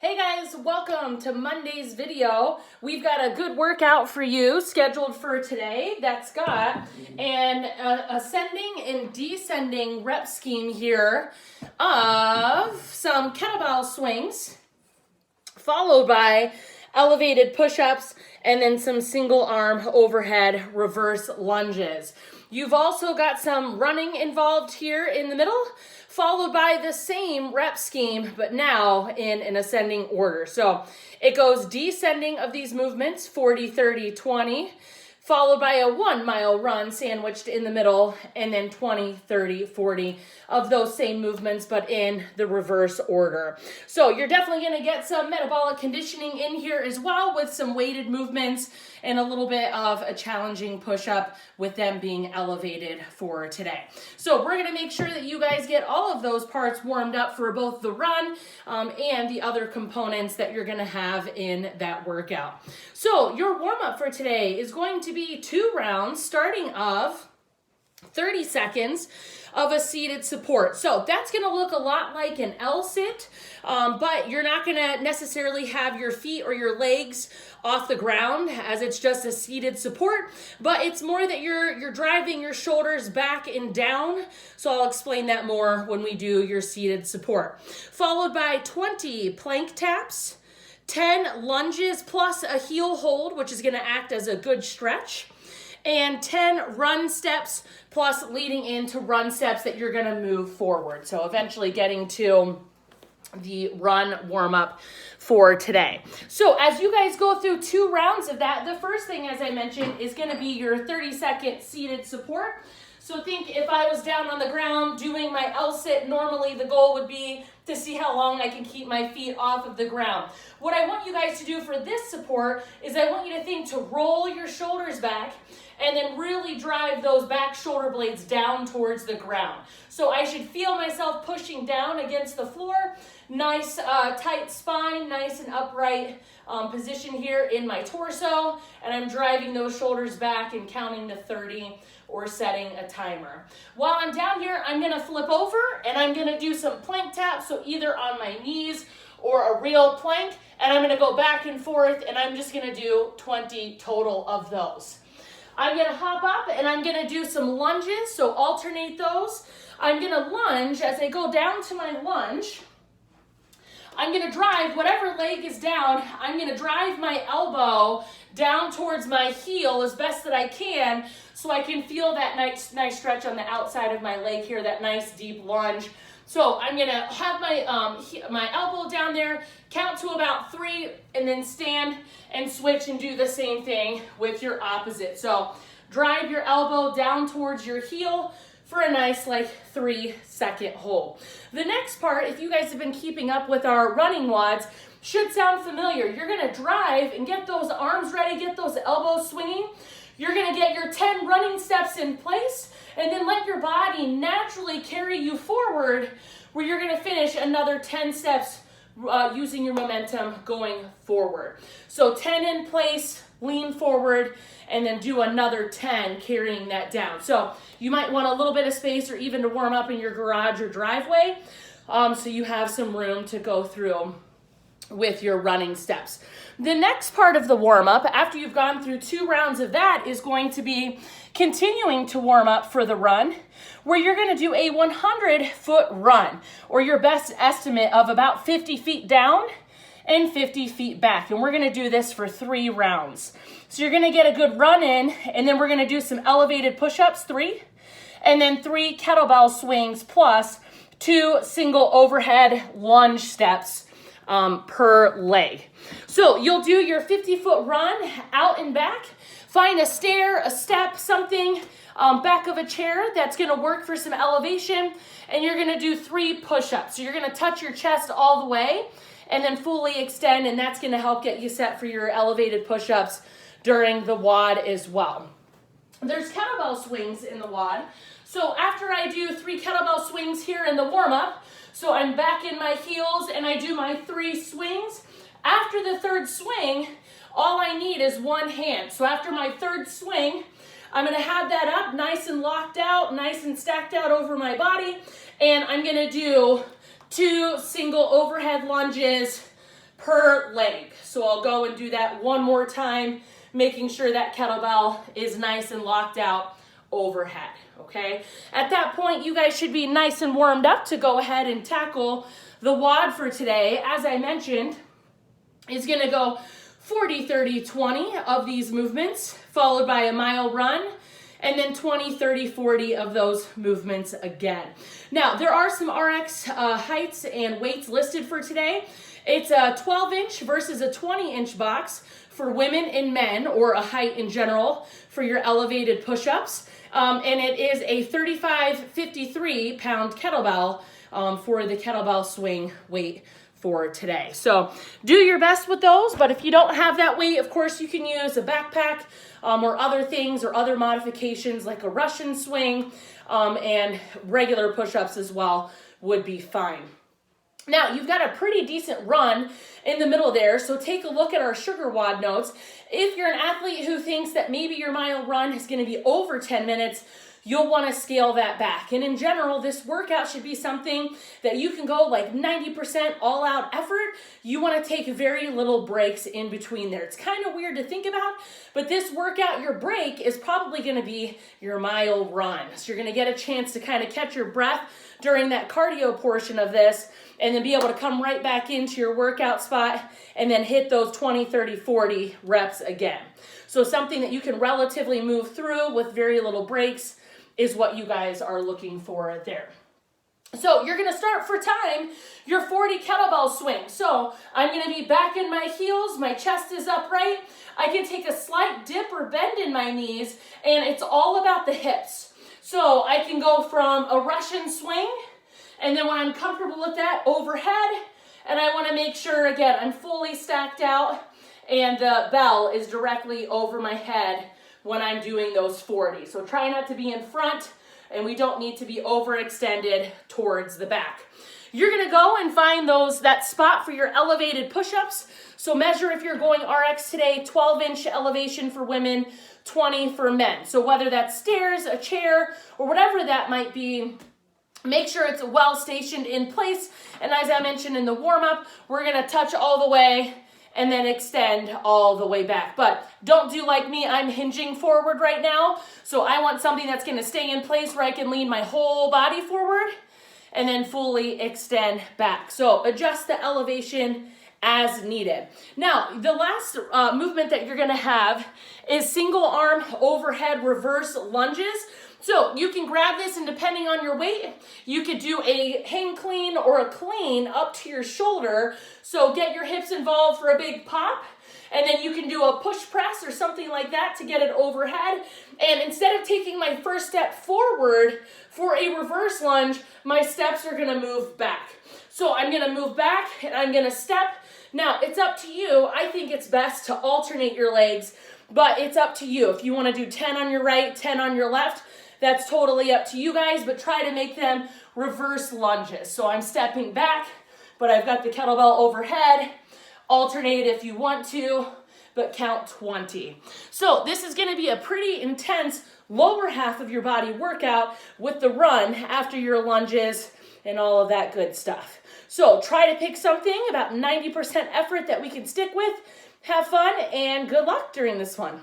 Hey guys, welcome to Monday's video. We've got a good workout for you scheduled for today that's got an ascending and descending rep scheme here of some kettlebell swings, followed by elevated push-ups and then some single arm overhead reverse lunges. You've also got some running involved here in the middle, followed by the same rep scheme, but now in an ascending order. So it goes descending of these movements, 40, 30, 20, followed by a 1 mile run sandwiched in the middle, and then 20, 30, 40 of those same movements, but in the reverse order. So you're definitely gonna get some metabolic conditioning in here as well with some weighted movements and a little bit of a challenging push-up with them being elevated for today. So we're gonna make sure that you guys get all of those parts warmed up for both the run and the other components that you're gonna have in that workout. So your warm-up for today is going to be 2 rounds starting of 30 seconds of a seated support. So that's gonna look a lot like an L-sit, but you're not gonna necessarily have your feet or your legs off the ground as it's just a seated support, but it's more that you're driving your shoulders back and down. So I'll explain that more when we do your seated support. Followed by 20 plank taps, 10 lunges plus a heel hold, which is gonna act as a good stretch, and 10 run steps plus leading into run steps that you're gonna move forward. So eventually getting to the run warm-up for today. So as you guys go through 2 rounds of that, the first thing, as I mentioned, is gonna be your 30-second seated support. So think if I was down on the ground doing my L-sit, normally the goal would be to see how long I can keep my feet off of the ground. What I want you guys to do for this support is I want you to think to roll your shoulders back and then really drive those back shoulder blades down towards the ground. So I should feel myself pushing down against the floor. Nice tight spine, nice and upright position here in my torso. And I'm driving those shoulders back and counting to 30 or setting a timer. While I'm down here, I'm gonna flip over and I'm gonna do some plank taps. So either on my knees or a real plank. And I'm gonna go back and forth and I'm just gonna do 20 total of those. I'm gonna hop up and I'm gonna do some lunges, so alternate those. I'm gonna lunge. As I go down to my lunge, I'm gonna drive whatever leg is down, I'm gonna drive my elbow down towards my heel as best that I can so I can feel that nice stretch on the outside of my leg here, that nice deep lunge. So I'm gonna have my elbow down there, count to about 3, and then stand and switch and do the same thing with your opposite. So drive your elbow down towards your heel for a nice 3-second hold. The next part, if you guys have been keeping up with our running WODs, should sound familiar. You're gonna drive and get those arms ready, get those elbows swinging. You're gonna get your 10 running steps in place and then let your body naturally carry you forward where you're gonna finish another 10 steps using your momentum going forward. So 10 in place, lean forward, and then do another 10 carrying that down. So you might want a little bit of space or even to warm up in your garage or driveway so you have some room to go through with your running steps. The next part of the warm-up, after you've gone through 2 rounds of that, is going to be continuing to warm up for the run, where you're gonna do a 100-foot run, or your best estimate of about 50 feet down and 50 feet back. And we're gonna do this for 3 rounds. So you're gonna get a good run in, and then we're gonna do some elevated push-ups, 3, and then 3 kettlebell swings plus 2 single overhead lunge steps per leg. So you'll do your 50-foot run out and back, find a stair, a step, something back of a chair that's gonna work for some elevation, and you're gonna do 3 push-ups. So you're gonna touch your chest all the way and then fully extend, and that's gonna help get you set for your elevated push-ups during the WOD as well. There's kettlebell swings in the WOD. So after I do 3 kettlebell swings here in the warm-up, so I'm back in my heels and I do my 3 swings. After the 3rd swing, all I need is 1 hand. So after my 3rd swing, I'm gonna have that up nice and locked out, nice and stacked out over my body, and I'm gonna do 2 single overhead lunges, per leg. So I'll go and do that one more time, making sure that kettlebell is nice and locked out overhead, okay? At that point, you guys should be nice and warmed up to go ahead and tackle the WOD for today. As I mentioned, is gonna go 40, 30, 20 of these movements, followed by a mile run, and then 20, 30, 40 of those movements again. Now, there are some RX heights and weights listed for today. It's a 12-inch versus a 20-inch box for women and men, or a height in general for your elevated push-ups. And it is a 35-53 pound kettlebell for the kettlebell swing weight for today. So do your best with those, but if you don't have that weight, of course you can use a backpack or other things or other modifications like a Russian swing, and regular push-ups as well would be fine. Now, you've got a pretty decent run in the middle there, so take a look at our sugar WOD notes. If you're an athlete who thinks that maybe your mile run is going to be over 10 minutes, you'll want to scale that back. And in general, this workout should be something that you can go like 90% all out effort. You want to take very little breaks in between there. It's kind of weird to think about, but this workout, your break is probably going to be your mile run. So you're going to get a chance to kind of catch your breath during that cardio portion of this, and then be able to come right back into your workout spot and then hit those 20, 30, 40 reps again. So something that you can relatively move through with very little breaks is what you guys are looking for there. So you're gonna start for time your 40 kettlebell swing. So I'm gonna be back in my heels, my chest is upright. I can take a slight dip or bend in my knees, and it's all about the hips. So I can go from a Russian swing, and then when I'm comfortable with that, overhead, and I wanna make sure, again, I'm fully stacked out and the bell is directly over my head when I'm doing those 40. So try not to be in front, and we don't need to be overextended towards the back. You're gonna go and find that spot for your elevated push-ups. So measure, if you're going RX today, 12-inch elevation for women, 20 for men. So whether that's stairs, a chair, or whatever that might be, make sure it's well stationed in place. And as I mentioned in the warm-up, we're gonna touch all the way and then extend all the way back. But don't do like me, I'm hinging forward right now. So I want something that's gonna stay in place where I can lean my whole body forward and then fully extend back. So adjust the elevation as needed. Now, the last movement that you're gonna have is single arm overhead reverse lunges. So you can grab this, and depending on your weight, you could do a hang clean or a clean up to your shoulder. So get your hips involved for a big pop, and then you can do a push press or something like that to get it overhead. And instead of taking my first step forward for a reverse lunge, my steps are gonna move back. So I'm gonna move back and I'm gonna step. Now, it's up to you. I think it's best to alternate your legs, but it's up to you. If you wanna do 10 on your right, 10 on your left, that's totally up to you guys, but try to make them reverse lunges. So I'm stepping back, but I've got the kettlebell overhead. Alternate if you want to, but count 20. So this is gonna be a pretty intense lower half of your body workout with the run after your lunges and all of that good stuff. So try to pick something about 90% effort that we can stick with. Have fun and good luck during this one.